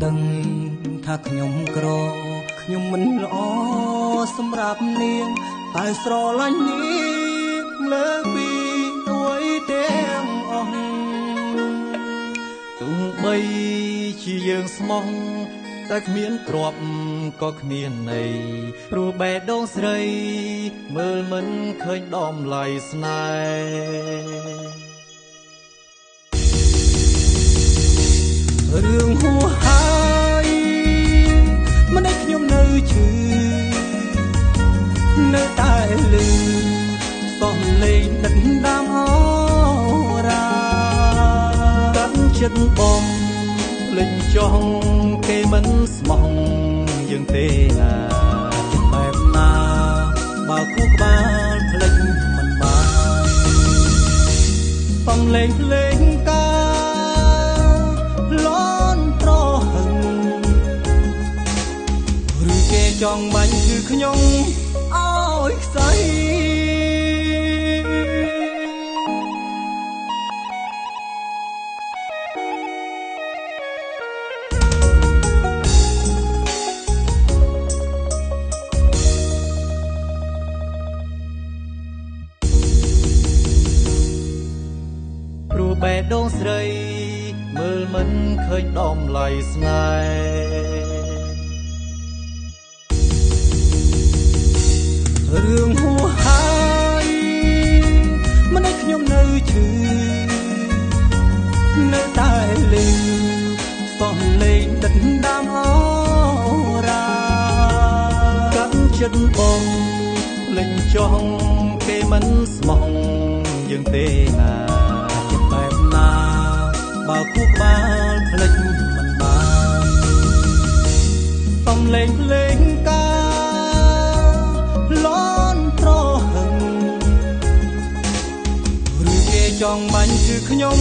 ដឹងថាខ្ញុំក្រខ្ញុំមិនល្អសម្រាប់នាងតែស្រឡាញ់នាងលើពីអ្វីទាំងអស់ទោះបីជាយើងស្មោះតែគ្មានទ្រព្យក៏គ្មានន័យព្រោះបេះដូងស្រីមើលមិនឃើញតម្លៃស្នេហ៍រឿងហួសហើយមិនឲ្យខ្ញុំនៅឈឺនៅតែលឺសំឡេងដិតដាមអូរាកាត់ចិត្តបងភ្លេចចង់គេមិនស្មោះយើងទេណាបែបណាបើគូក្បាលភ្លេចមិនបានសំឡេងភ្លេងកាលន់ត្រហឹងឬគេចង់បាញ់គឺខ្ញុំអើយខ្សែបេះដូងស្រីមើលមិនឃើញតម្លៃស្នេហ៍រឿងហួសហើយមិនឲ្យខ្ញុំនៅឈឺនៅតែលឺសំឡេងដិតដាមអូរាកាត់ចិត្តបងលេចចង់គេមិនស្មោះយើងទេណាបើគូក្បាលភ្លេចមិនបានសំឡេងភ្លេងកាលន់ត្រហឹងឬគេចង់បាញ់គឺខ្ញុំ